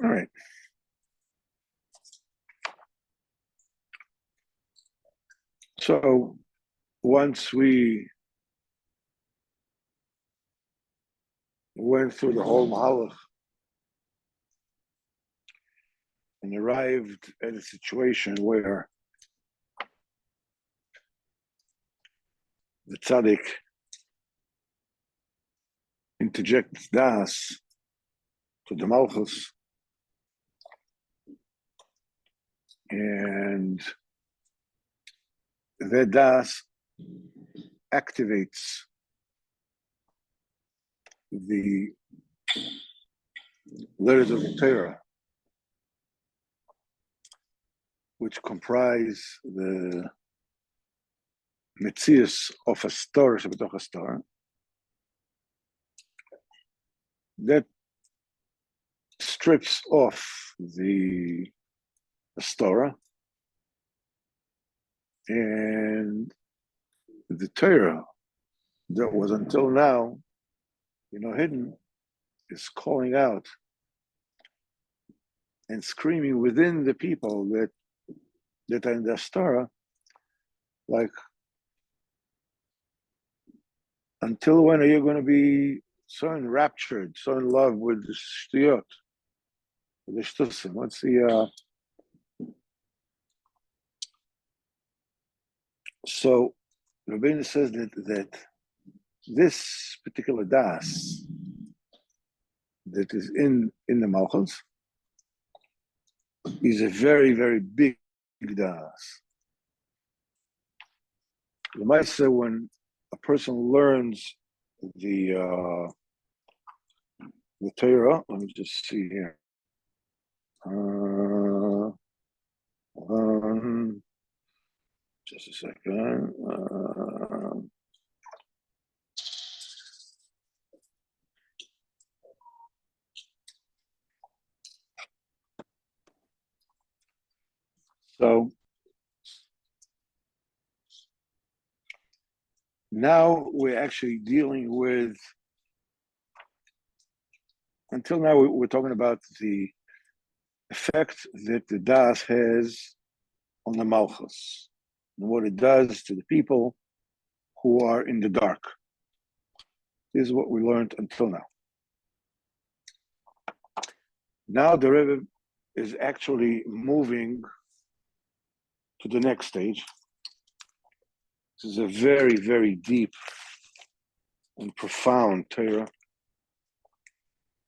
All right. So once we went through the whole Mahalach and arrived at a situation where the tzaddik interjects das to the Malchus, and that das activates the letters of the Torah, which comprise the metzius of a star, שבתוך הסtar, that strips off the star, and the Torah that was until now, hidden, is calling out and screaming within the people that are in the star, like, until when are you going to be so enraptured, so in love with the shtiyot, with the shtusim? What's the so Rabbeinu says that this particular das that is in the Malchus is a very, very big das. The Maisa, when a person learns the Torah, let me just see here. Just a second. So now we're actually dealing with, until now we're talking about the effect that the das has on the Malchus, and what it does to the people who are in the dark. This is what we learned until now. Now the Rebbe is actually moving to the next stage. This is a very, very deep and profound Torah,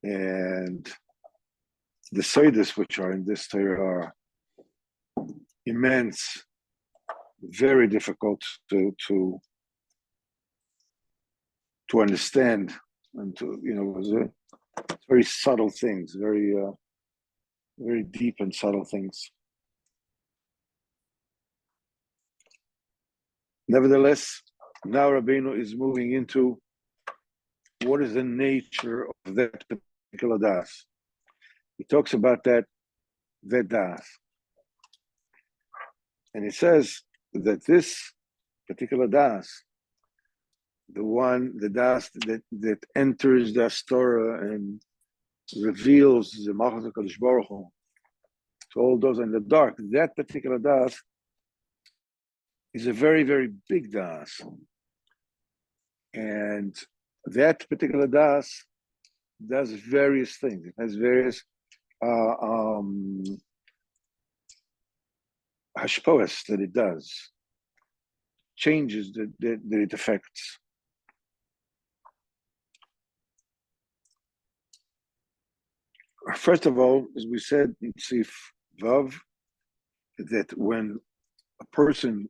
and the Seidos which are in this Torah are immense, very difficult to understand, and very subtle things, very very deep and subtle things. Nevertheless, now Rabbeinu is moving into what is the nature of that particular das. He talks about that das. And he says that this particular das, the das that enters the Torah and reveals the Malchus HaKadosh Baruch Hu to all those in the dark, that particular das is a very, very big das. And that particular das does various things. It has various hashpoas that it does, changes that it affects. First of all, as we said in Sif Vav, that when a person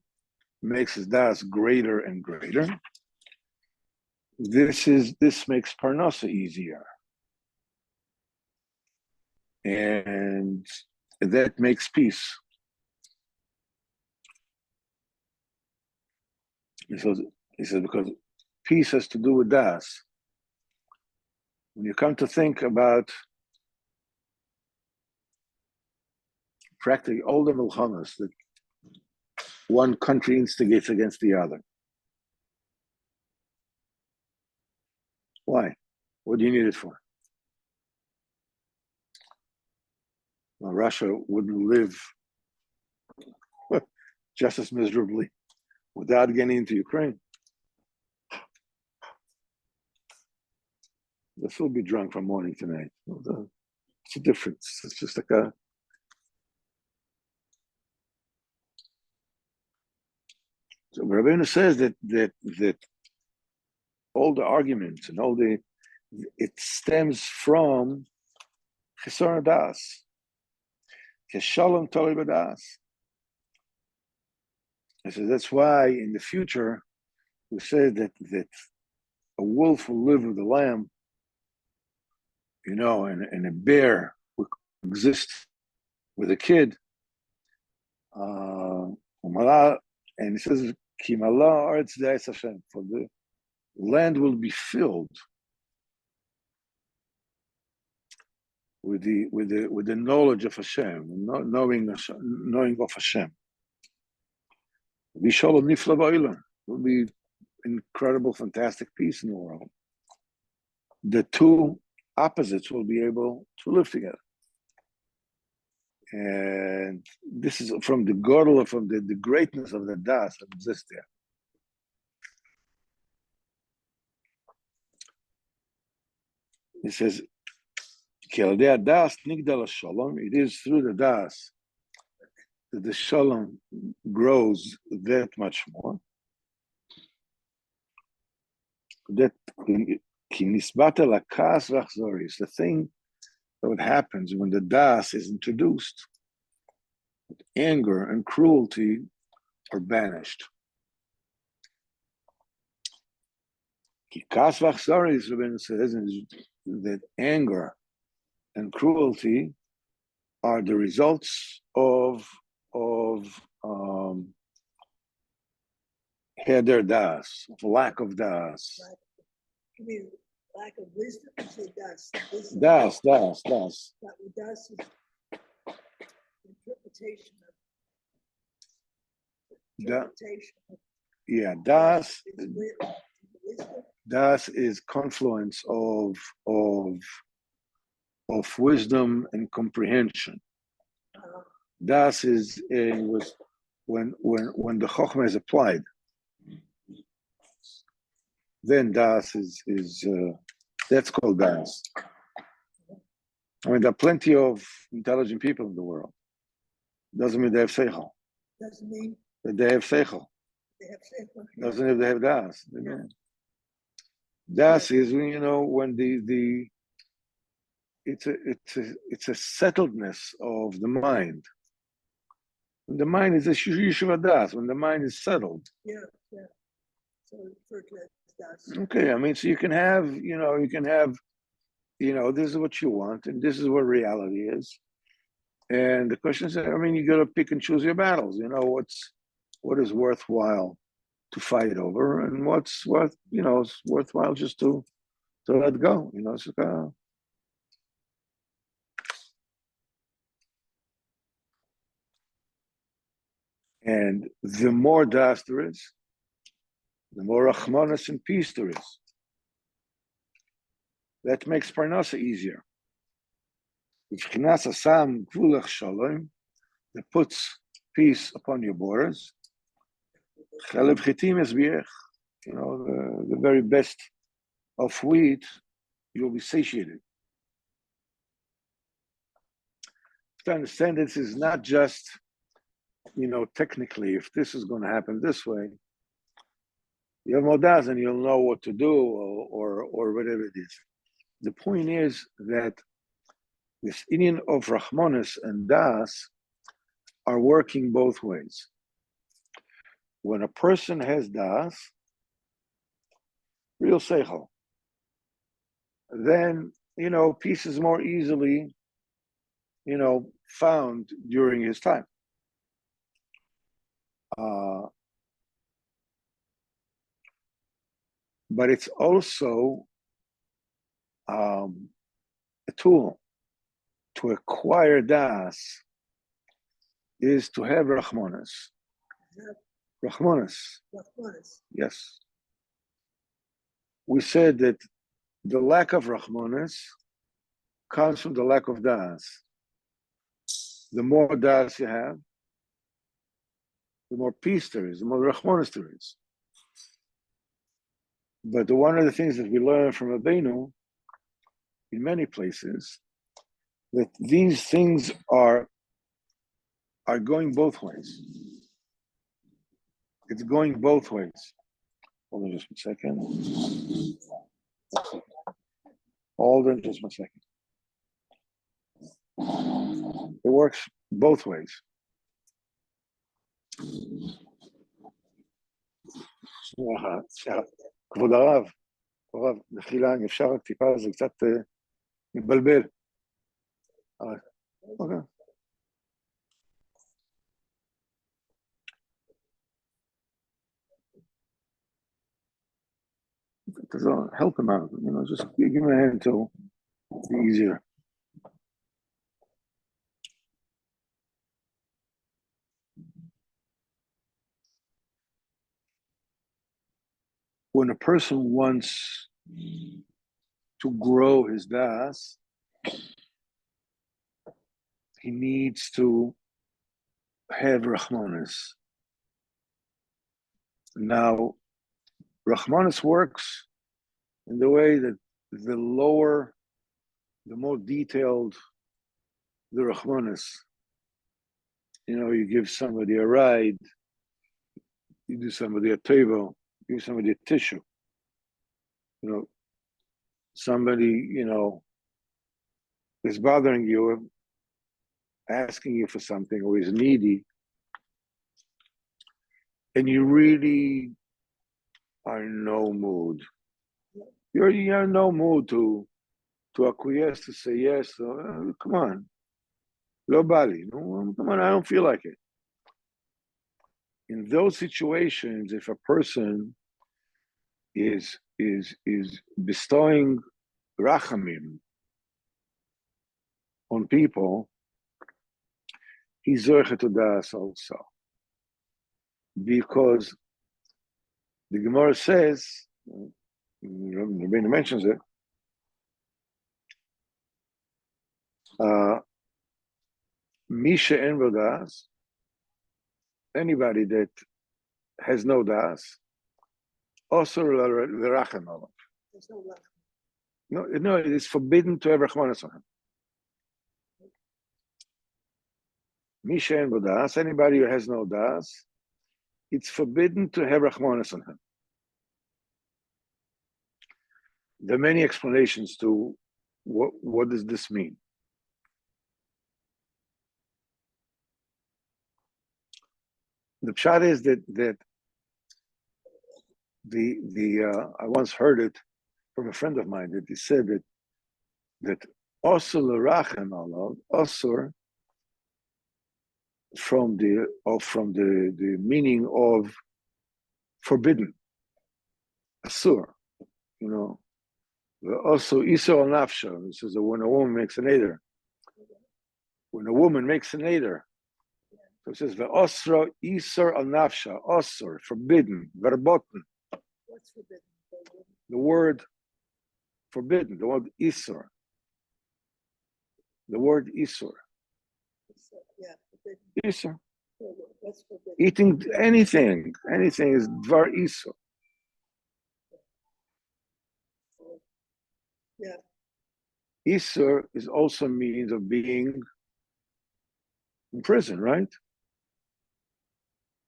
makes his das greater and greater, this makes parnasa easier, and that makes peace. He says because peace has to do with das. When you come to think about practically all the milchamas that one country instigates against the other, why? What do you need it for? Russia wouldn't live just as miserably without getting into Ukraine. They'll still be drunk from morning to night. It's a difference. It's just like a. So Rabbeinu says that all the arguments and all it stems from Chesron Das, Keshalom Toli B'Das. And so that's why in the future we say that a wolf will live with a lamb, and a bear will exist with a kid. And it says, for the land will be filled with the knowledge of Hashem, knowing of Hashem. Will be incredible, fantastic peace in the world. The two opposites will be able to live together. And this is from the girdle, from the greatness of the Das that exists there. It says, it is through the Das that the Shalom grows that much more. That is the thing that what happens when the Das is introduced. Anger and cruelty are banished. Rabbeinu says that anger and cruelty are the results of heder das, of lack of das. You mean lack of wisdom? You say das. Das. Das is interpretation of. Yeah, das is confluence of wisdom and comprehension. Das was when the Chokhmah is applied. Then Das is that's called Das. I mean, there are plenty of intelligent people in the world. Doesn't mean they have seichel. Doesn't mean that they have seichel. They have seichel. Doesn't mean they have Das. Yeah. Das is when it's a settledness of the mind. When the mind is a yeshiva Das, when the mind is settled. Yeah. So refer to it as Das. Okay, I mean, so you can have, this is what you want, and this is what reality is. And the question is, you got to pick and choose your battles. What is worthwhile to fight over, and what's worthwhile just to let go. And the more das there is, the more rachmanas and peace there is. That makes parnasa easier. That puts peace upon your borders. The very best of wheat, you'll be satiated. To understand this is not just, technically, if this is going to happen this way, you have modas and you'll know what to do or whatever it is. The point is that this inyan of Rahmanis and Das are working both ways. When a person has Das, real seichel, then, peace is more easily, found during his time. But it's also a tool to acquire das is to have Rahmanas. Rahmanas. Yes. We said that the lack of Rahmanas comes from the lack of das. the more das you have, the more peace there is, the more rachmanis there is. But one of the things that we learn from Rabbeinu in many places, that these things are going both ways. It's going both ways. Hold on just a second. Hold on just a second. It works both ways. כבוד הרב, מחילה, אם אפשר רק טיפה, זה קצת מתבלבל. אוקיי. Help him out, just give him a hand to be easier. When a person wants to grow his das, he needs to have Rahmanis. Now, Rahmanis works in the way that the lower, the more detailed the Rahmanis. You give somebody a ride, you do somebody a table, give somebody a tissue. Somebody, is bothering you, asking you for something, or is needy, and you really are in no mood. You're in no mood to acquiesce, to say yes. Come on. Lo bali. Come on, I don't feel like it. In those situations, if a person is bestowing rachamim on people, he's zorchet to das also. Because the Gemara says, Rabbeinu mentions it, Misha en das, anybody that has no das, also l'rachem alav. No, it is forbidden to have rachmanis on him. Misha en das, anybody who has no das, it's forbidden to have rachmanis on him. There are many explanations to what does this mean. The pshat is that I once heard it from a friend of mine that he said that osur l'rachem alav, osur from the meaning of forbidden, asur, also isur al nafsha. It says that when a woman makes an eder, so it says ve'osra isur al nafsha, osur, forbidden, verboten. What's forbidden? The word forbidden, the word isur. The word isur. Yeah, forbidden. Isur. What's forbidden? Eating anything is dvar isur. Yeah. Isur is also means of being in prison, right?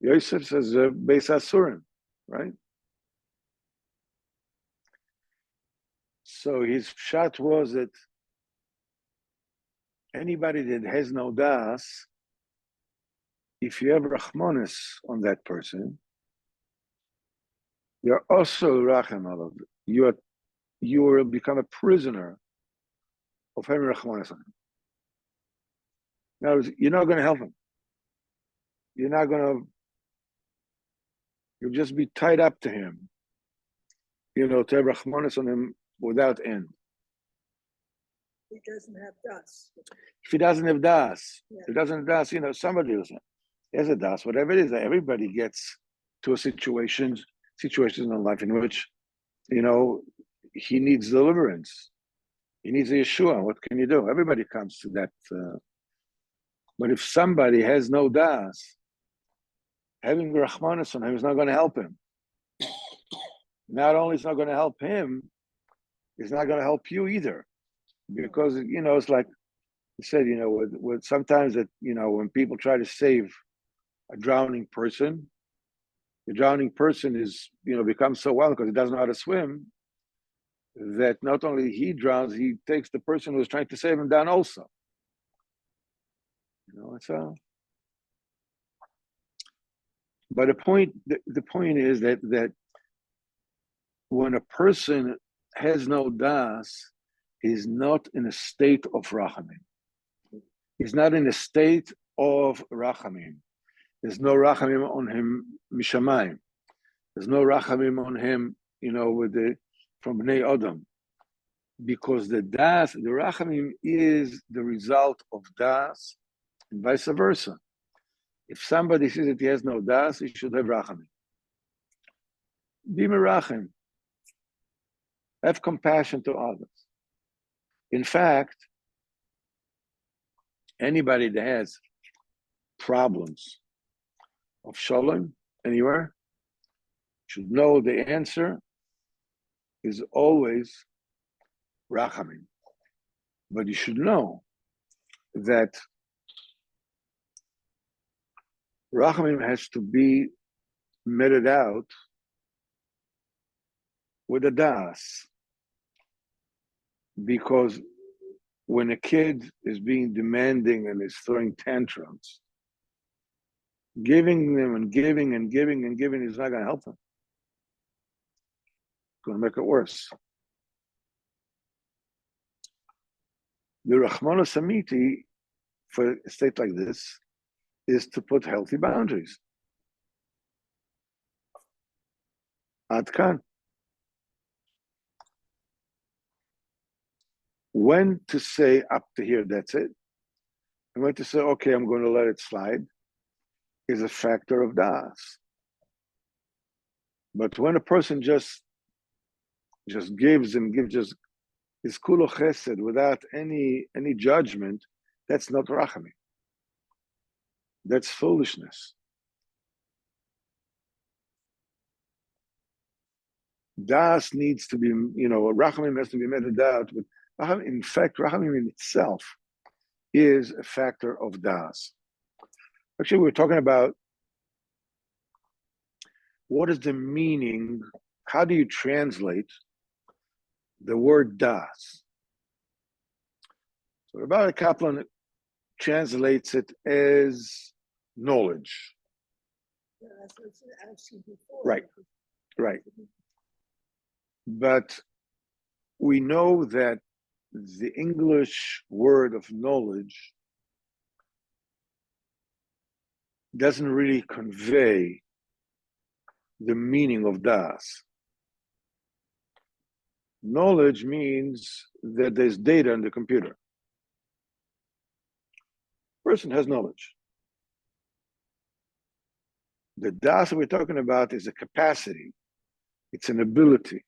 Yosef says Beis Asurim, right? So his pshat was that anybody that has no das, if you have rachmanis on that person, you're also rachem alav. You will become a prisoner of having rachmanis on him. Now, you're not going to help him. You'll just be tied up to him, to have rachmanis on him without end. He doesn't have das. If he doesn't have das, Yeah. if he doesn't have das, somebody has a das, whatever it is, everybody gets to a situations in life in which, he needs deliverance. He needs a Yeshua. What can you do? Everybody comes to that But if somebody has no das, having Rahmanas on him is not going to help him. Not only is not going to help him, it's not going to help you either. Because, it's like you said, with sometimes that, when people try to save a drowning person, the drowning person is, becomes so well because he doesn't know how to swim, that not only he drowns, he takes the person who's trying to save him down also. But the point is that when a person has no das, he's not in a state of rachamim. He's not in a state of rachamim. There's no rachamim on him mishamayim. There's no rachamim on him, from Bnei Adam. Because the das, the rachamim is the result of das, and vice versa. If somebody says that he has no das, he should have rachamim. Be merachim. Have compassion to others. In fact, anybody that has problems of shalom anywhere should know the answer is always rachamim. But you should know that rachamim has to be meted out with a das. Because when a kid is being demanding and is throwing tantrums, giving them and giving and giving and giving is not going to help them. It's going to make it worse. The Rahmanas Amiti for a state like this is to put healthy boundaries. Ad kan. When to say up to here, that's it. And when to say, okay, I'm going to let it slide, is a factor of das. But when a person just gives and gives, just is kulo chesed without any judgment, that's not rachamim. That's foolishness. Das needs to be, rachamim has to be meted out. But in fact, rachamim in itself is a factor of das. Actually, we're talking about what is the meaning, how do you translate the word das? So Rabbi Kaplan translates it as knowledge. Yeah, that's what I asked you before. Right. But we know that the English word of knowledge doesn't really convey the meaning of das. Knowledge means that there's data in the computer. Person has knowledge. The das that we're talking about is a capacity. It's an ability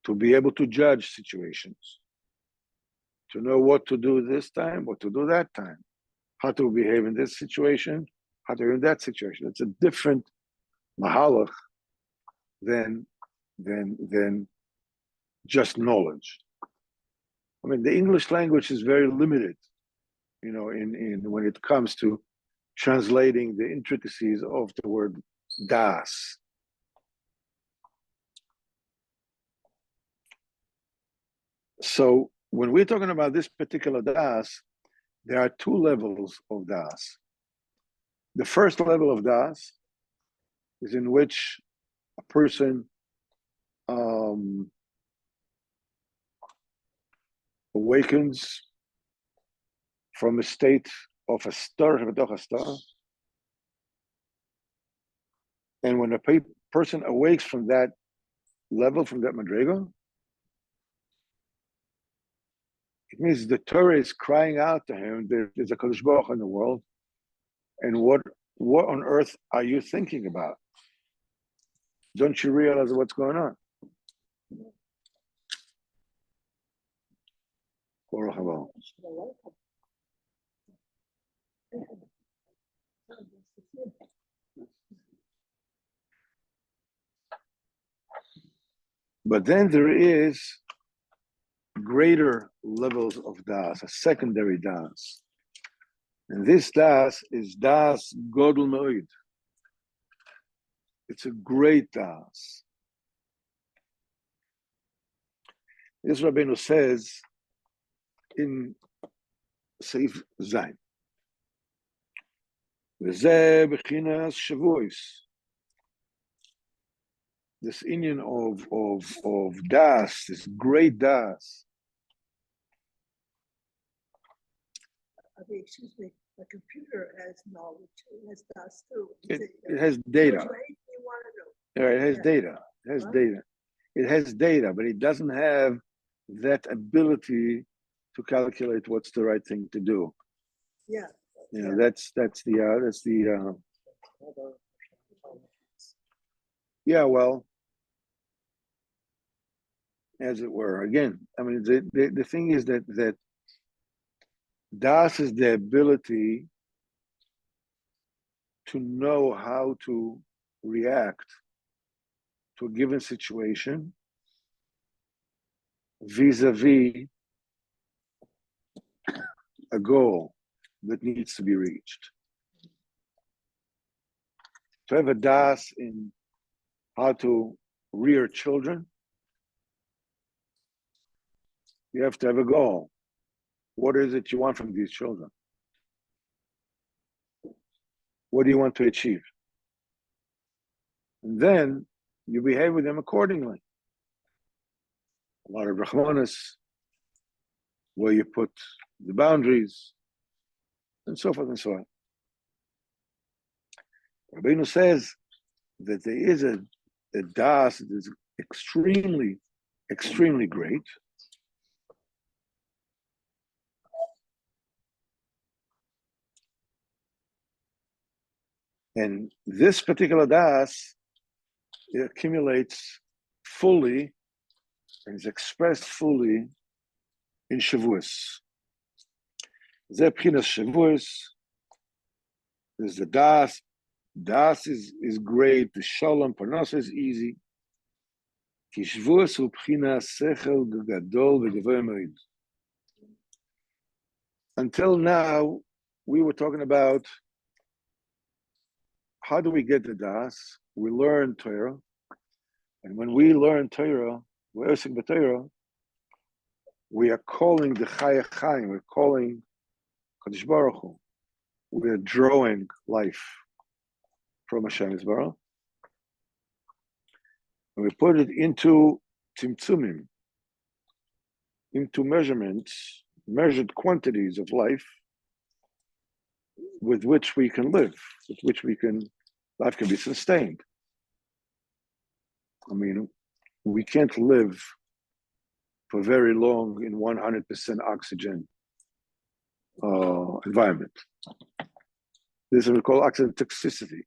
to be able to judge situations, to know what to do this time, what to do that time, how to behave in this situation, how to behave in that situation. It's a different mahalach than just knowledge. I mean, the English language is very limited, in when it comes to translating the intricacies of the word das. So when we're talking about this particular das, there are two levels of das. The first level of das is in which a person awakens from a state of a star, and when a person awakes from that level, from that madrega, it means the Torah is crying out to him, there's a Kadosh Baruch Hu in the world, and what on earth are you thinking about? Don't you realize what's going on? But then there is greater levels of das, a secondary das. And this das is das godel me'od. It's a great das. This Rabbeinu says in Seif Zayin. V'zeh b'chinas shavuos. This union of das, this great das. Excuse me, the computer has knowledge, it has das too. It has data. It has data. It has data. It has data, but it doesn't have that ability to calculate what's the right thing to do. Yeah. You know, that's the yeah, well, as it were. Again, I mean, the thing is that das is the ability to know how to react to a given situation vis-a-vis a goal that needs to be reached. To have a das in how to rear children, you have to have a goal. What is it you want from these children? What do you want to achieve? And then you behave with them accordingly. A lot of rachmanis, where you put the boundaries, and so forth and so on. Rabbeinu says that there is a das that is extremely, extremely great. And this particular das, it accumulates fully and is expressed fully in Shavuos. Zeh b'chinas Shavuos. There's the das. Das is great. The shalom parnasa is easy. Ki Shavuos hu b'chinas sechel gadol v'gavoi me'od. Until now, we were talking about how do we get the das? We learn Torah, and when we learn Torah, we're using the Torah. We are calling the Chaya Chaim. We're calling Kadosh Baruch Hu. We're drawing life from Hashem Yisbarach, and we put it into tzimtzumim, into measurements, measured quantities of life, with which we can live, with which life can be sustained. I mean, we can't live for very long in 100% oxygen environment. This is what we call oxygen toxicity.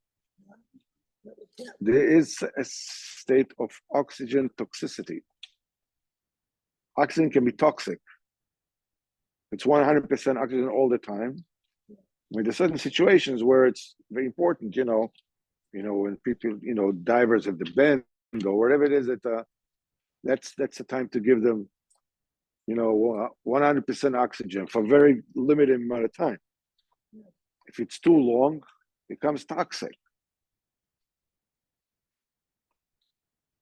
There is a state of oxygen toxicity. Oxygen can be toxic. It's 100% oxygen all the time. I mean, there's certain situations where it's very important, when people, divers at the bend or whatever it is, that's the time to give them, 100% oxygen for a very limited amount of time. If it's too long, it becomes toxic.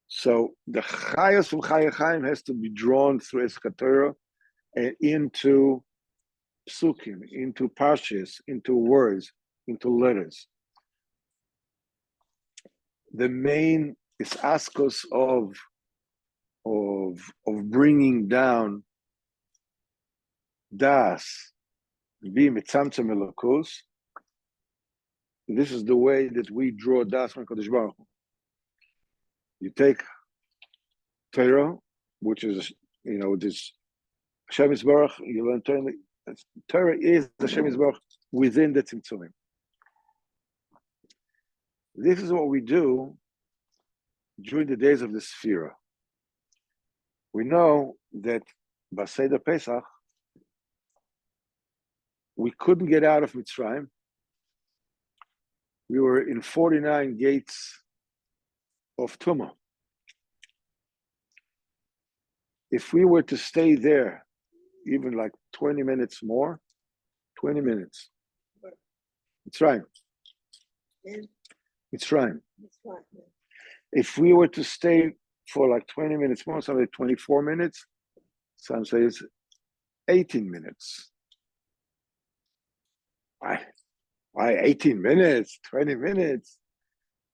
So the chayos from Chaya Chaim has to be drawn through eschatera and into psukim, into parshas, into words, into letters. The main is askos of bringing down das, be mitzamtzem elokos. This is the way that we draw das from Kadosh Baruch Hu. You take Torah, which is, this Hashem Yisbarach, you learn Torah. Torah is the Hashem Yisbarach within the tzimtzumim. This is what we do during the days of the Sefira. We know that by Seder Pesach, we couldn't get out of Mitzrayim We were in 49 gates of Tumah. If we were to stay there, even like 20 minutes more, 20 minutes, it's right. And It's right. it's fine. If we were to stay for like 20 minutes more, some say 24 minutes, some say it's 18 minutes. Why 18 minutes, 20 minutes?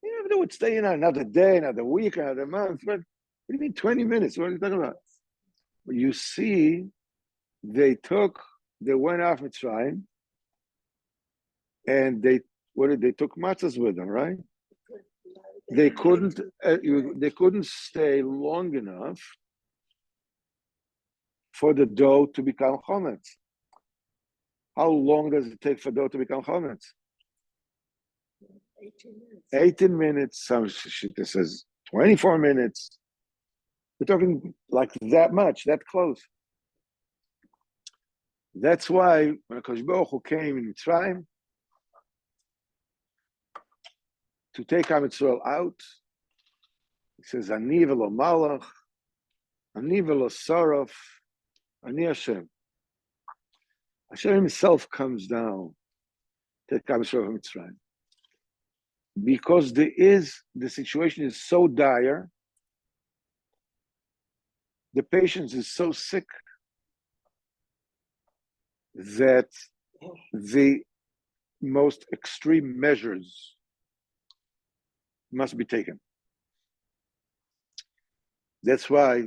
Yeah, but they would stay in another day, another week, another month. But what do you mean 20 minutes? What are you talking about? Well, you see, they went off Mitzrayim, and they took matzahs with them, right? They couldn't stay long enough for the dough to become chometz. How long does it take for dough to become chometz? 18 minutes. 18 minutes. Some shita says 24 minutes. We're talking like that much, that close. That's why when HaKadosh Baruch Hu came in Mitzrayim to take Am Yisrael out, he says, Ani velo malach, Ani velo saraf, Ani Hashem. Hashem himself comes down to take Am Yisrael from Mitzrayim. Because the situation is so dire, the patient is so sick that the most extreme measures must be taken. That's why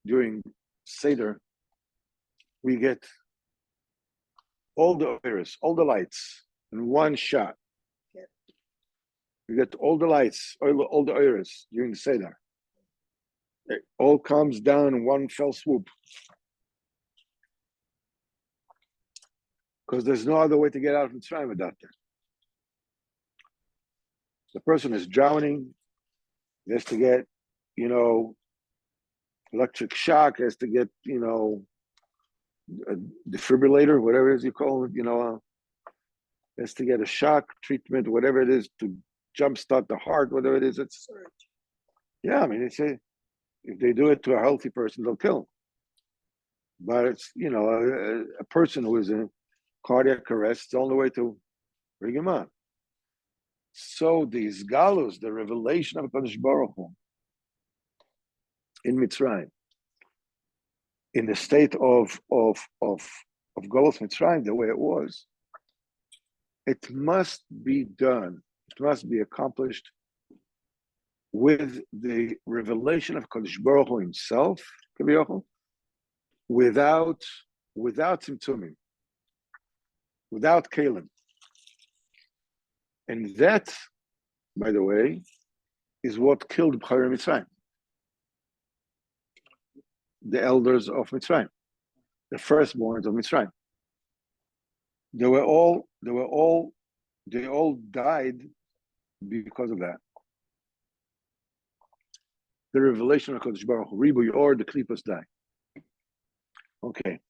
during Seder, we get all the iris, all the lights in one shot. We get all the lights, all the iris during the Seder. It all comes down in one fell swoop. Because there's no other way to get out of Mitzrayim without that. The person is drowning, he has to get, electric shock, has to get, a defibrillator, whatever it is you call it, has to get a shock treatment, whatever it is, to jumpstart the heart, whatever it is. Yeah, I mean, if they do it to a healthy person, they'll kill him. But it's, a person who is in cardiac arrest, it's the only way to bring him on. So these galus, the revelation of HaKadosh Baruch Hu in Mitzrayim, in the state of Galus Mitzrayim, the way it was, it must be done. It must be accomplished with the revelation of HaKadosh Baruch Hu himself, without Tzimtzumim, without Kalim. And that, by the way, is what killed B'chari Mitzrayim, the elders of Mitzrayim, the firstborns of Mitzrayim. They all died because of that. The revelation of HaKadosh Baruch Hu, Ribu Yor, the Klipos die. Okay,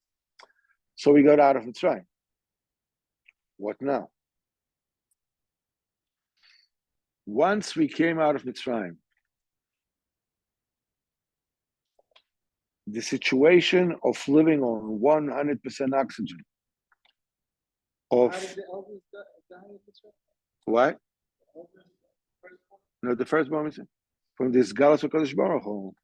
so we got out of Mitzrayim. What now? Once we came out of Mitzrayim, the situation of living on 100% oxygen, How did the elders die in Mitzrayim? what? No, the first moment from this Galus of HaKadosh Baruch Hu,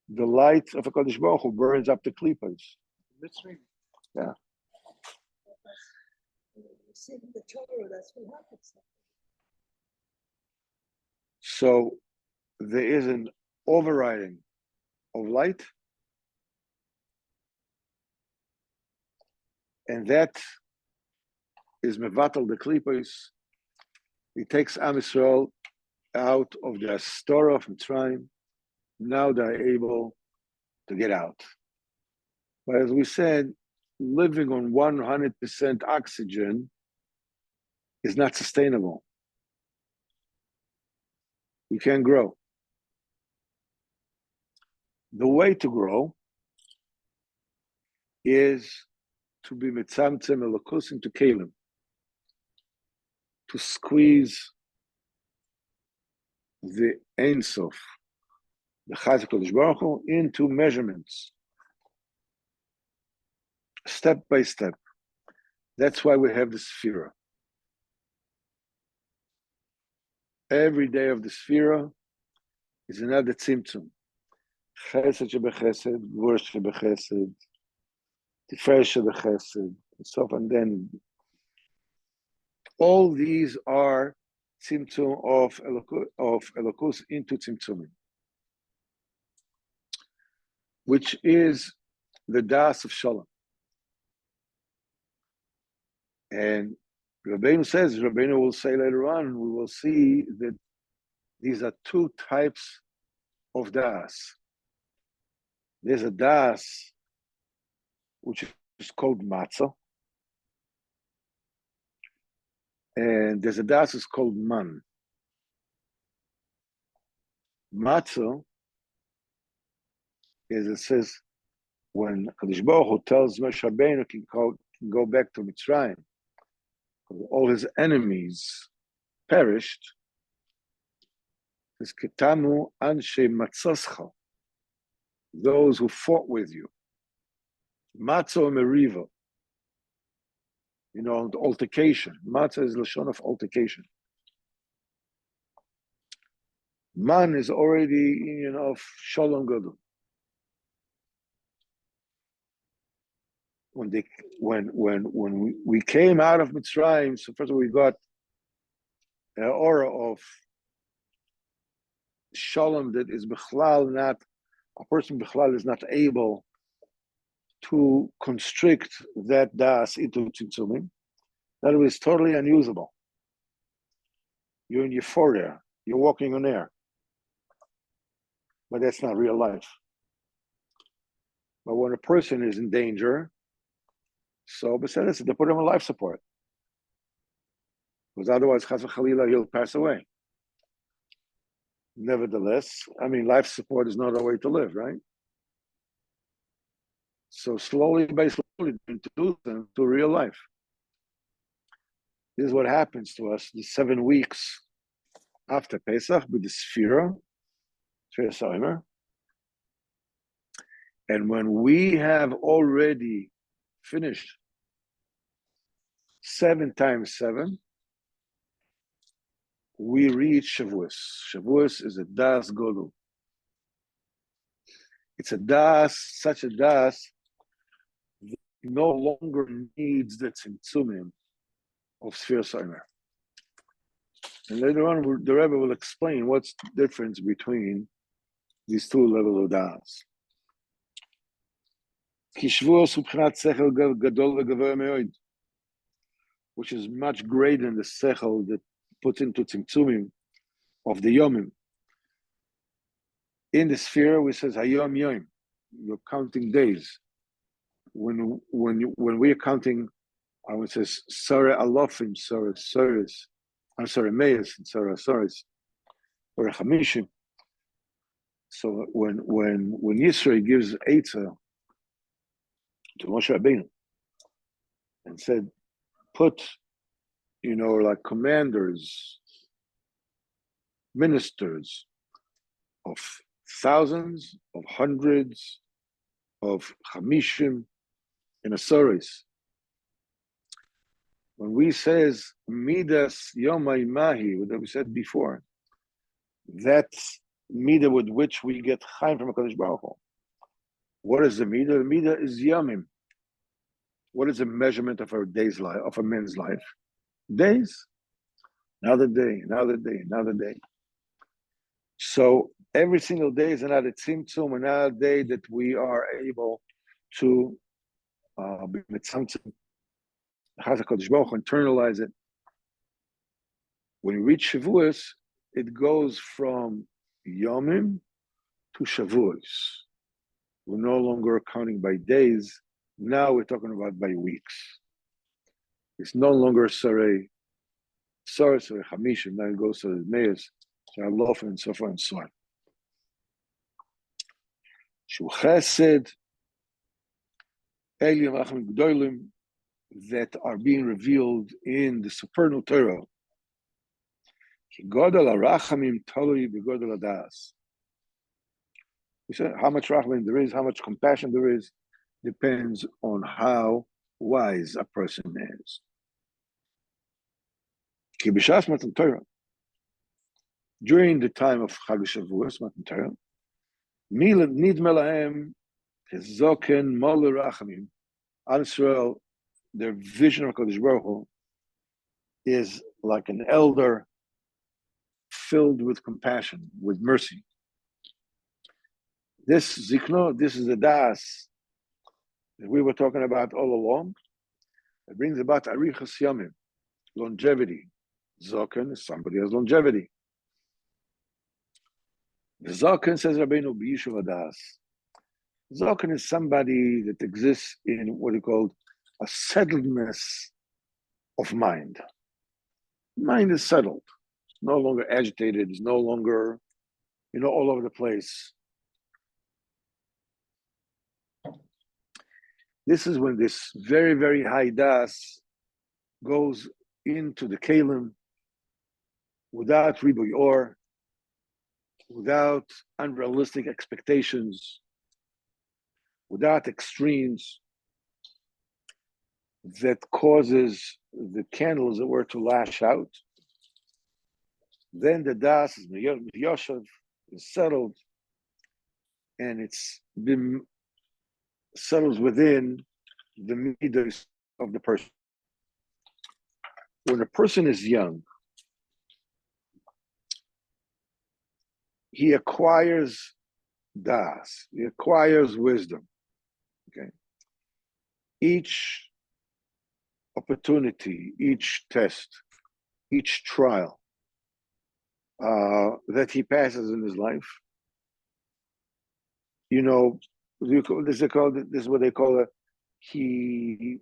the light of HaKadosh Baruch Hu burns up the klipas. Mitzrayim. Yeah. See the Torah, that's what happens. So there is an overriding of light, and that is mevatel the klipas. He takes Am Yisrael out of the Astora of Mitzrayim. Now they're able to get out. But as we said, living on 100% oxygen is not sustainable. You can't grow. The way to grow is to be mitzamtzem elokus into kalim. to squeeze the Ein Sof, the Chazak Kodesh Baruch Hu, into measurements, step by step. That's why we have the Sphira. Every day of the Sphira is another Tzimtzum. Chesed shebechesed, Gvur shebechesed, Tiferet shebechesed, and so on. And then all these are Tzimtzum of Elokus into Tzimtzumim, which is the Das of Shalom. And Rabbeinu will say later on, we will see that these are two types of Das. There's a Das which is called Matzah, and there's a Das is called Man. Matzah, as it says, when Kadosh Baruch Hu tells Moshe Rabbeinu can go back to Mitzrayim, all his enemies perished. It's Ketamu Anshe Matzoscha, those who fought with you. Matzah Meriva, the altercation. Matzah is Lashon of altercation. Man is already union of Shalom Gadol. When we came out of Mitzrayim, so first of all we got an aura of Shalom that is Bechlal not, a person Bechlal is not able to constrict that Das into Tzimtzumim. That was totally unusable. You're in euphoria, you're walking on air. But that's not real life. But when a person is in danger, so besides they put him on life support. Because otherwise, Chas v'Chalila, he'll pass away. Nevertheless, life support is not a way to live, right? So slowly by slowly, introduce them to real life. This is what happens to us the 7 weeks after Pesach with the Sphira, Sphira. And when we have already finished 7 times 7, we reach Shavuos. Shavuos is a Das Godel. It's a Das, such a Das, that no longer needs the Tzimtzumim of Sphira Soimer. And later on, the Rebbe will explain what's the difference between these two levels of Das. Which is much greater than the sechel that puts into tzimtzumim of the yomim. In the sphere, we says hayom yom. You're counting days. When we are counting, I would say Sarah Alofim, Sarah Saris, I'm sorry, Meis and Sarah Saris, or Chamishim. So when Yisrael gives Eitzah to Moshe Rabbeinu and said, put, like commanders, ministers of thousands, of hundreds, of chamishim in a saris. When we says midas yomai mahi, that we said before, that's midah with which we get chaim from HaKadosh Baruch Hu. What is the midah? The midah is yomim. What is the measurement of a day's life, of a man's life? Days. Another day, another day, another day. So every single day is another tzimtzum, another day that we are able to be mitzamtzum, Chazak Kodesh Baruch Hu, internalize it. When we reach Shavuos, it goes from Yomim to Shavuos. We're no longer counting by days. Now we're talking about by weeks. It's no longer Sarei Chamishim. Now it goes to Meis, Sarei Lofen, and so forth and so on. Shu Chesed, Elim Achim Gdolim, that are being revealed in the supernal Torah Godel harachamim tolui b'godel hadas. We said how much rachamim there is, how much compassion there is, depends on how wise a person is. Ki b'shas Matan Torah, during the time of Chag Shavuos, Matan Torah, nidme lahem kezoken mol rachamim. Am Yisrael, their vision of Kodesh Baruch Hu is like an elder filled with compassion, with mercy. This zikno, this is the das that we were talking about all along. It brings about arichas yamim, longevity. Zoken is somebody who has longevity. The Zoken, says Rabbeinu, b'yishuv hadas. Zoken is somebody that exists in what he called a settledness of mind. Mind is settled. It's no longer agitated. It's no longer, all over the place. This is when this very, very high das goes into the kalim without ribuy or, without unrealistic expectations, without extremes, that causes the candles that were to lash out. Then the das is yoshev, is settled, and it's been settles within the midas of the person. When a person is young, he acquires das, he acquires wisdom. Okay. Each opportunity, each test, each trial that he passes in his life, this is what they call it. He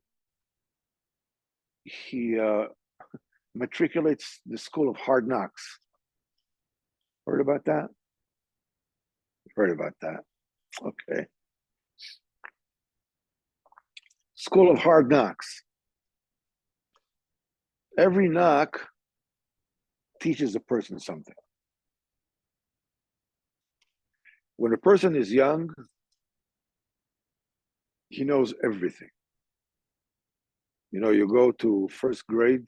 matriculates the school of hard knocks. Heard about that? Heard about that. Okay. School of hard knocks. Every knock teaches a person something. When a person is young, he knows everything. You go to first grade,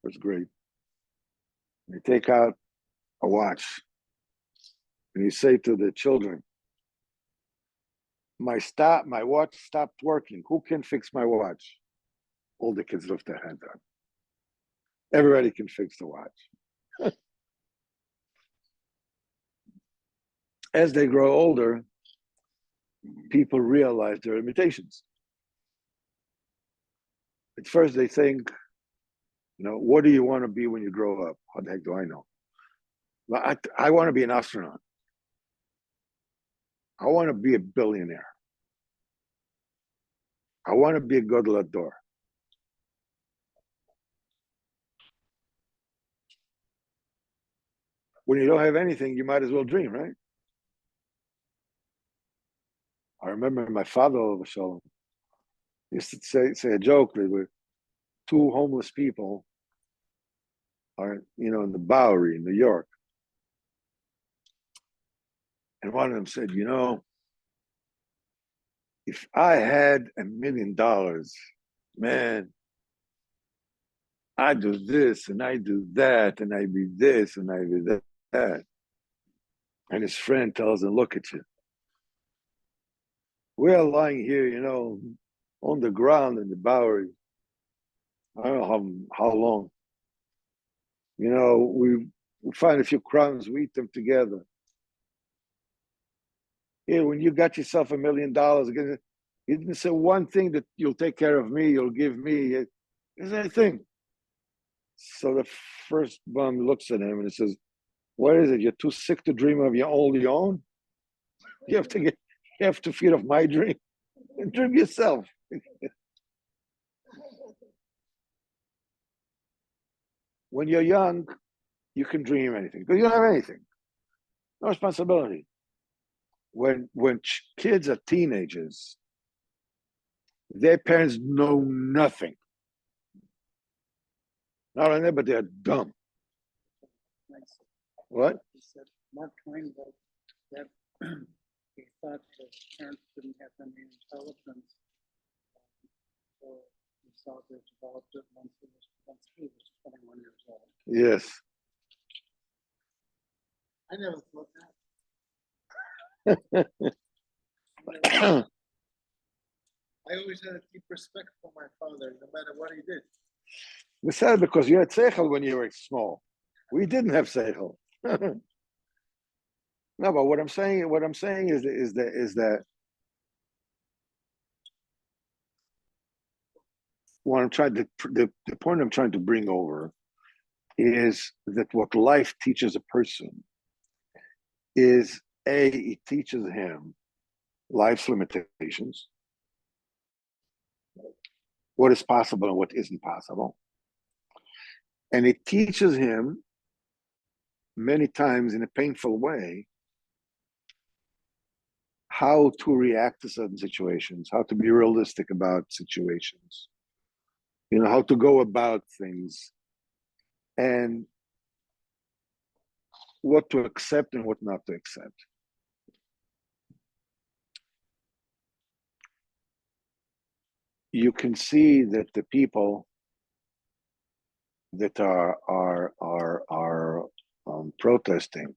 you take out a watch, and you say to the children, my watch stopped working. Who can fix my watch? All the kids lift their hand up. Everybody can fix the watch. As they grow older, people realize their limitations. At first they think, what do you want to be when you grow up? How the heck do I know? Well, I want to be an astronaut. I want to be a billionaire. I want to be a gadol hador. When you don't have anything, you might as well dream, right? I remember my father, used to say a joke. There were two homeless people in the Bowery in New York. And one of them said, if I had $1 million, man, I do this and I do that and I be this and I be that. And his friend tells him, look at you. We are lying here, on the ground in the Bowery. I don't know how long. We find a few crumbs, we eat them together. Here, when you got yourself $1 million, you didn't say one thing that you'll take care of me, you'll give me. Is anything. So the first bum looks at him and he says, what is it? You're too sick to dream of your own? You have to feed off my dream. And dream yourself. When you're young, you can dream anything because you don't have anything. No responsibility. When kids are teenagers, their parents know nothing. Not only that, but they're dumb. What? He said Mark Twain wrote that he thought his parents didn't have any intelligence. So he saw they developed it once he was 21 years old. Yes. I never thought that. I always had a deep respect for my father, no matter what he did. We said because you had seichel when you were small. We didn't have seichel. No, but what I'm saying is that what I'm trying to the point I'm trying to bring over is that what life teaches a person is it teaches him life's limitations, what is possible and what isn't possible. And it teaches him many times in a painful way how to react to certain situations, how to be realistic about situations, how to go about things, and what to accept and what not to accept. You can see that the people that are protesting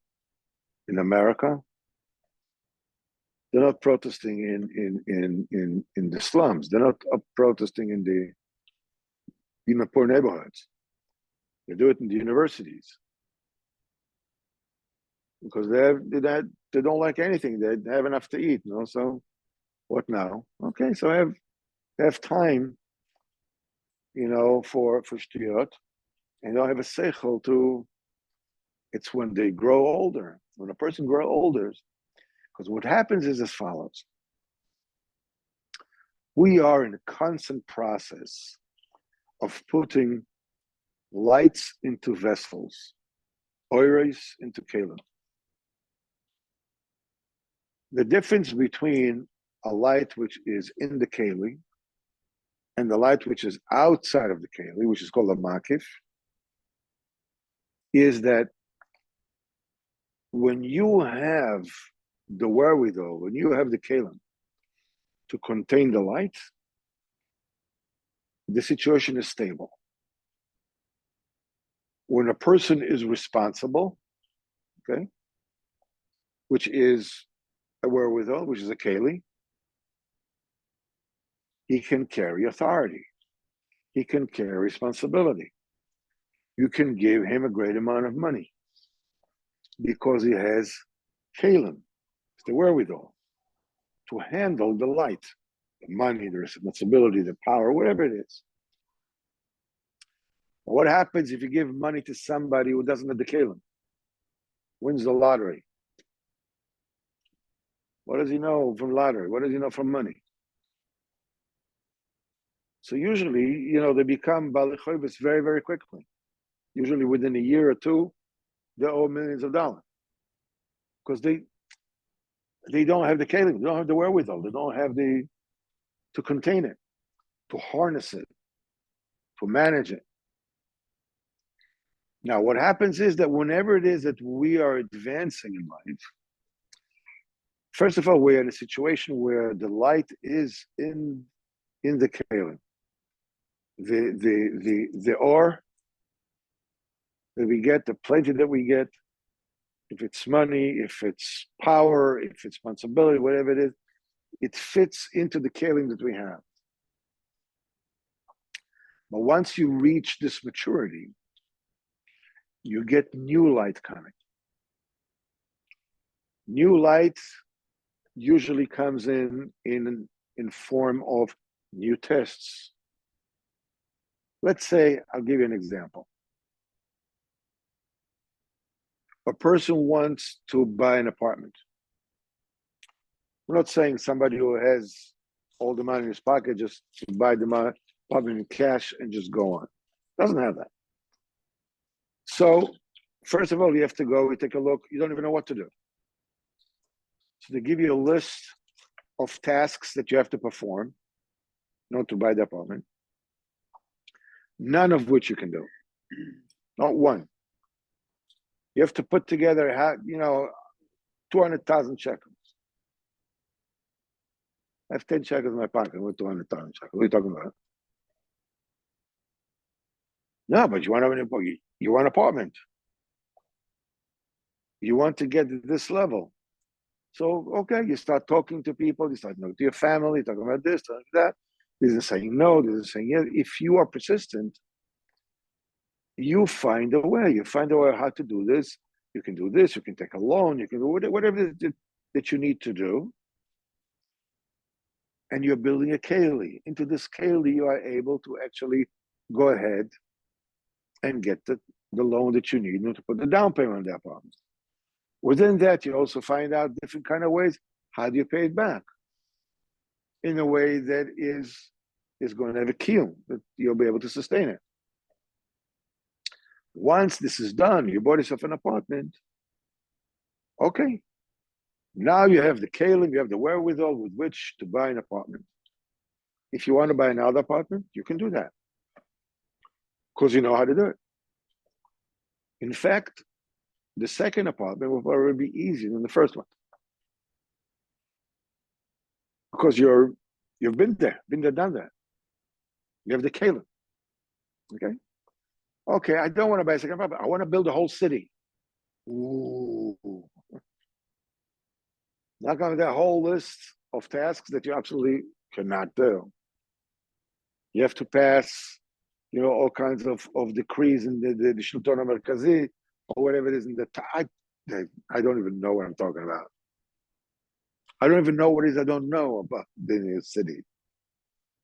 in America, they're not protesting in the slums. They're not protesting in the poor neighborhoods. They do it in the universities because they don't like anything. They have enough to eat, So what now? Okay, so have time, for shtiyot, and they'll have a seichel to. It's when they grow older. When a person grows older, because what happens is as follows. We are in a constant process of putting lights into vessels, oires into kelim. The difference between a light which is in the keli and the light which is outside of the keli, which is called a makif, is that when you have the wherewithal, when you have the kelim to contain the light, the situation is stable. When a person is responsible, okay, which is a wherewithal, which is a keli, he can carry authority. He can carry responsibility. You can give him a great amount of money because he has kelim, it's the wherewithal to handle the light, the money, the responsibility, the power, whatever it is. What happens if you give money to somebody who doesn't have the kelim? Wins the lottery. What does he know from lottery? What does he know from money? So usually, they become Baalei Choivos very, very quickly. Usually within a year or two, they owe millions of dollars. Because they don't have the kelim, they don't have the wherewithal, they don't have to contain it, to harness it, to manage it. Now, what happens is that whenever it is that we are advancing in life, first of all, we're in a situation where the light is in the kelim. The ore that we get, the plenty that we get, if it's money, if it's power, if it's responsibility, whatever it is, it fits into the kelim that we have. But once you reach this maturity, you get new light coming. New light usually comes in form of new tests. Let's say, I'll give you an example. A person wants to buy an apartment. We're not saying somebody who has all the money in his pocket just to buy the apartment in cash and just go on. Doesn't have that. So, first of all, you have to go, you take a look, you don't even know what to do. So they give you a list of tasks that you have to perform, not to buy the apartment, none of which you can do. Not one. You have to put together, 200,000 shekels. I have 10 shekels in my pocket with 200,000 shekels. What are you talking about? No, but you want an apartment. You want to get to this level. So, okay, you start talking to people, you start talking to your family, talking about this, talking about that. This is saying no, this is saying yes. If you are persistent, you find a way. You find a way how to do this. You can do this, you can take a loan, you can do whatever that you need to do. And you're building a keli. Into this keli, you are able to actually go ahead and get the loan that you need in order to put the down payment on the apartment. Within that, you also find out different kind of ways. How do you pay it back? In a way that is going to have a kiyum, that you'll be able to sustain it. Once this is done, you bought yourself an apartment. Okay. Now you have the kalim, you have the wherewithal with which to buy an apartment. If you want to buy another apartment, you can do that. Because you know how to do it. In fact, the second apartment will probably be easier than the first one. Because you've been there, done that. You have the kalim. Okay? Okay, I don't want to buy a second apartment. I want to build a whole city. Ooh. Not going to that whole list of tasks that you absolutely cannot do. You have to pass, all kinds of decrees in the Shulton HaMerkazi or whatever it is in the I don't even know what I'm talking about. I don't even know what it is I don't know about the city.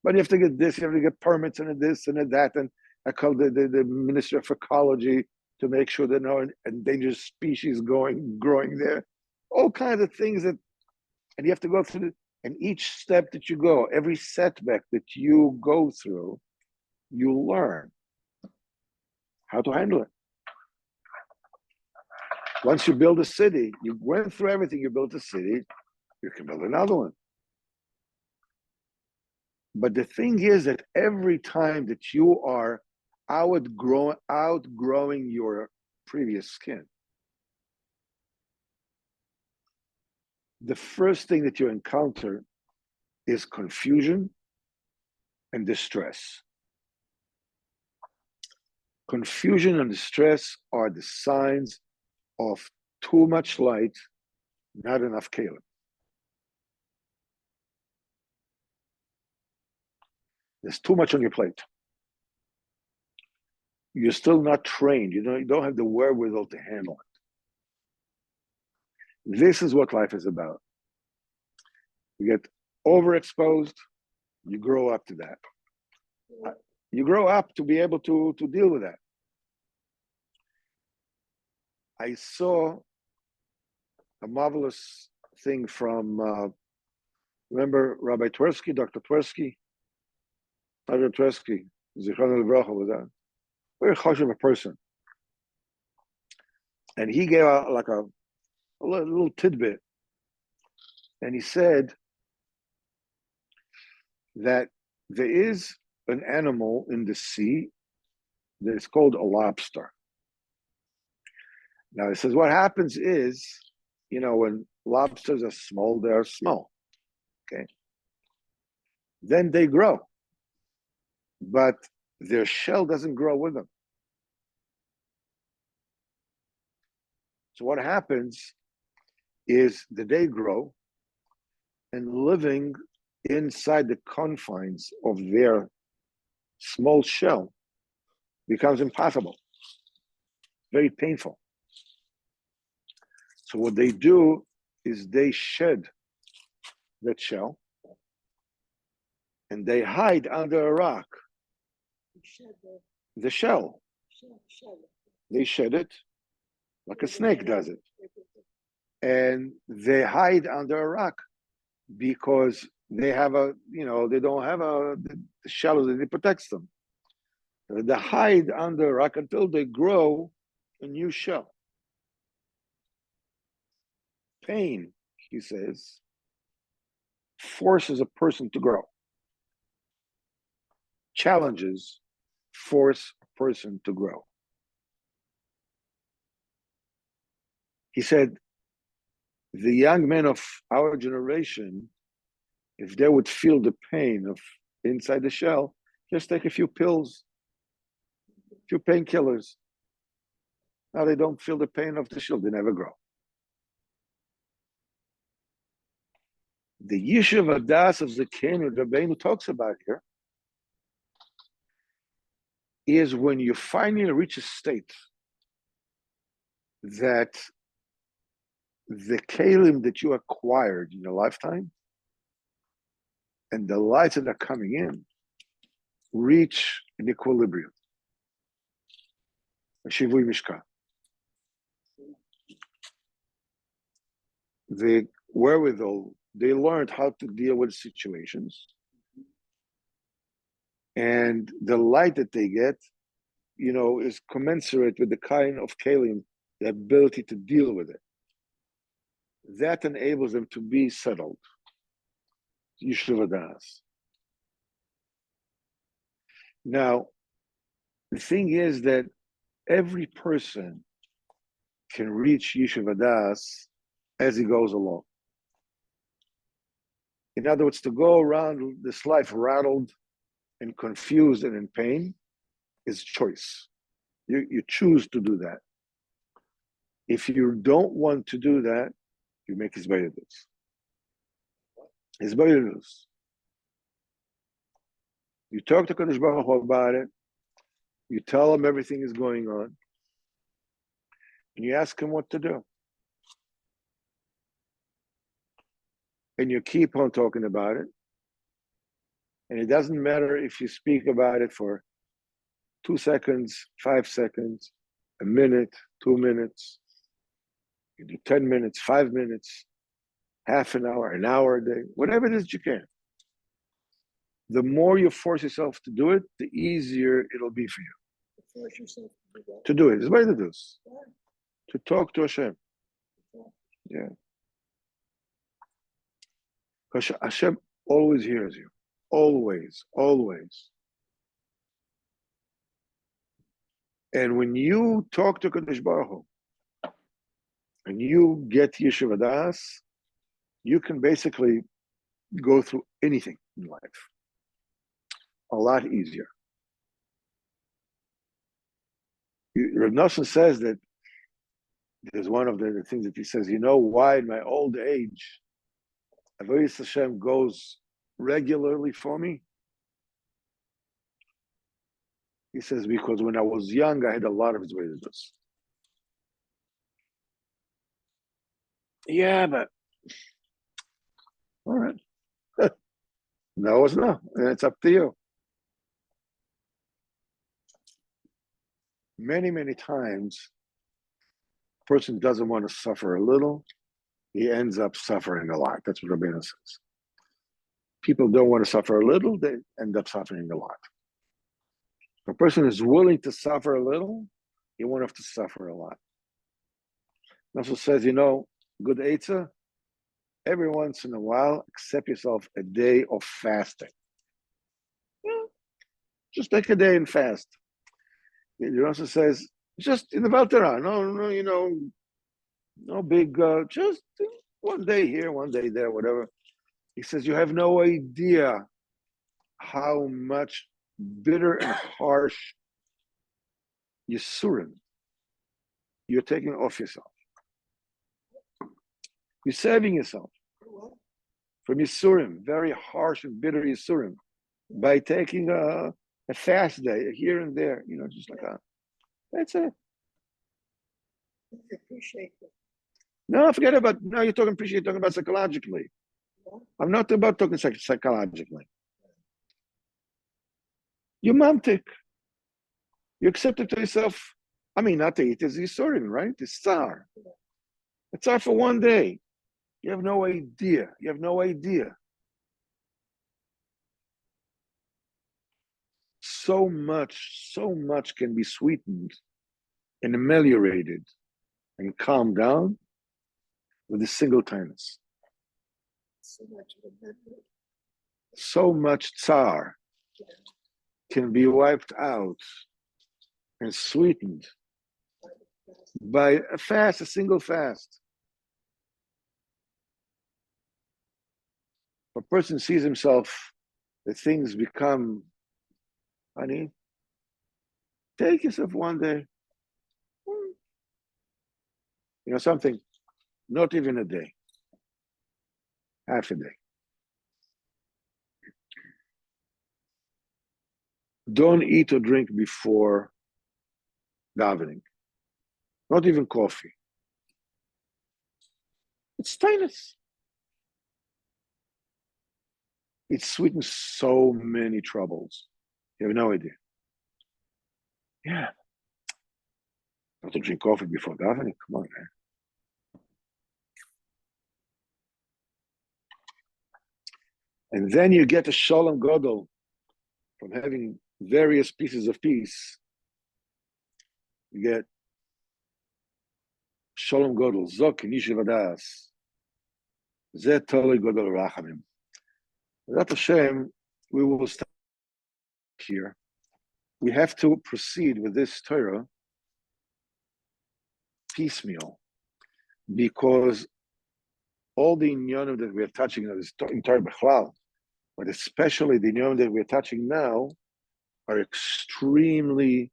But you have to get this, you have to get permits and this and that, and I call the Ministry of Ecology to make sure that no endangered species growing there. All kinds of things and you have to go through and each step that you go, every setback that you go through, you learn how to handle it. Once you build a city, you went through everything, you built a city, you can build another one. But the thing is that every time that you are outgrowing your previous skin, the first thing that you encounter is confusion and distress. Confusion and distress are the signs of too much light, not enough kalim. There's too much on your plate. You're still not trained. You don't have the wherewithal to handle it. This is what life is about. You get overexposed, you grow up to that. You grow up to be able to deal with that. I saw a marvelous thing from, remember Rabbi Twersky, Dr. Twersky? Dr. Twersky, Zichron Livracha was that. Very harsh of a person. And he gave out like a little tidbit. And he said that there is an animal in the sea that is called a lobster. Now, he says what happens is, when lobsters are small, they are small. Okay. Then they grow. But their shell doesn't grow with them. So what happens is that they grow and living inside the confines of their small shell becomes impossible. Very painful. So what they do is they shed that shell and they hide under a rock. The shell. They shed it like a snake does it. And they hide under a rock because they have they don't have the shell that protects them. They hide under a rock until they grow a new shell. Pain, he says, forces a person to grow. Challenges force a person to grow. He said, the young men of our generation, if they would feel the pain of inside the shell, just take a few pills, a few painkillers. Now they don't feel the pain of the shell, they never grow. The Yishuv Adas of Zakenu Rabbeinu talks about here is when you finally reach a state that the kalim that you acquired in your lifetime and the lights that are coming in reach an equilibrium. A shivui mishkan. The wherewithal, they learned how to deal with situations. And the light that they get, is commensurate with the kind of kalim, the ability to deal with it. That enables them to be settled. Yishuv Adas. Now, the thing is that every person can reach Yishuv Adas as he goes along. In other words, to go around this life rattled and confused and in pain is choice. You choose to do that. If you don't want to do that, you make Hizbayadus. Hizbayadus. You talk to Kadosh Baruch Hu about it. You tell him everything is going on. And you ask him what to do. And you keep on talking about it. And it doesn't matter if you speak about it for 2 seconds, 5 seconds, a minute, 2 minutes. You do 10 minutes, 5 minutes, half an hour a day, whatever it is you can. The more you force yourself to do it, the easier it'll be for you. Force yourself to do that. To do it. It's better to do. Yeah. To talk to Hashem. Yeah. Because Hashem always hears you. Always, always. And when you talk to Kadosh Baruch Hu, and you get Yishuv Adas, you can basically go through anything in life a lot easier. Rav Nosson says that there's one of the things that he says, why in my old age, Avodas Hashem goes regularly for me? He says, because when I was young, I had a lot of Avodas. Yeah, but all right. No, it's not. And it's up to you. Many, many times, a person doesn't want to suffer a little. He ends up suffering a lot. That's what Rabbeinu says. People don't want to suffer a little. They end up suffering a lot. If a person is willing to suffer a little, he won't have to suffer a lot. Also says, good Eitzah, every once in a while, accept yourself a day of fasting. Just take a day and fast. It also says, just in the Valtera, no big, just one day here, one day there, whatever. He says, you have no idea how much bitter and harsh Yisurim you're taking off yourself. You're saving yourself from Yisurim, very harsh and bitter Yisurim, by taking a fast day here and there, just like that. That's it. Appreciate it. No, forget about, no, you're talking about psychologically. I'm not about talking psychologically. You're mamtik. You accept it to yourself. Not to eat, it's Yisurim, right? It's tsar. It's tsar for one day. You have no idea. You have no idea. So much can be sweetened and ameliorated and calmed down with a single kindness. So much tsar can be wiped out and sweetened by a fast, a single fast. If a person sees himself that things become, honey, take yourself one day. You know something? Not even a day. Half a day. Don't eat or drink before davening. Not even coffee. It's tainus. It sweetens so many troubles. You have no idea. Yeah. Not to drink coffee before davening. Come on, man. And then you get a shalom gadol from having various pieces of peace. You get shalom gadol, zok nishivadas, zeh tolei gadol rachamim. Without Hashem, we will stop here. We have to proceed with this Torah piecemeal, because all the inyanim that we are touching is in Torah B'chlal, but especially the inyanim that we are touching now are extremely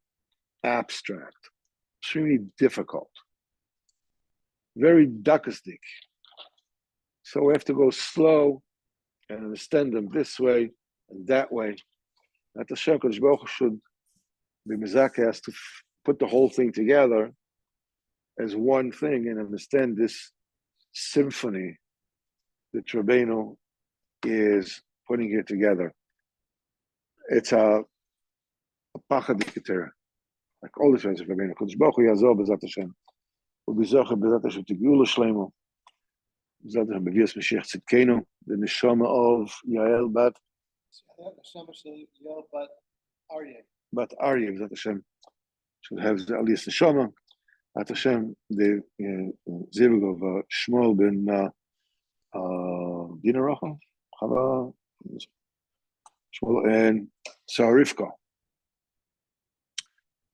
abstract, extremely difficult, very dakistic. So we have to go slow and understand them this way and that way. That the Hashem Kodesh Baruch Hu should be mizakeh to put the whole thing together as one thing and understand this symphony that Rabbeinu is putting it together. It's a pachad d'ketera. Like all the friends of Rabbeinu. Kodesh Baruch Hu yazor b'zat Hashem. U'bizocher b'zat Hashem tigulu shleimu. B'zat Hashem b'vias Mashiach tzidkenu. The neshama of Yael bat Aryeh b'zat Hashem should have the aliyas neshama. At Hashem, the zivug of Shmuel ben Dina Rachel, Chava, Shmuel, and Sarah Rivka.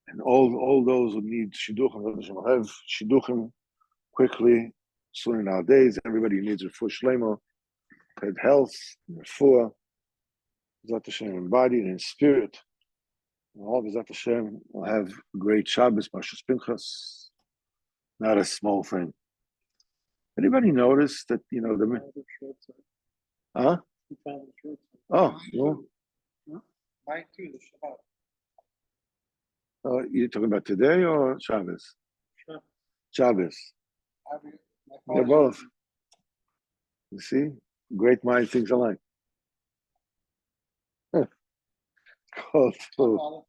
And all those who need shidduchim, Hashem will have shidduchim quickly, soon nowadays. Everybody needs refuah shlema, good health, refuah, B'zat Hashem in body and in spirit. And all B'zat Hashem will have great Shabbos, Parshas Pinchas. Not a small thing. Anybody notice that, you know, huh? Oh, well. Mine too, the Shabbat. You're talking about today or Shabbos? Shabbos. They're both. You see? Great mind thinks alike. Called to.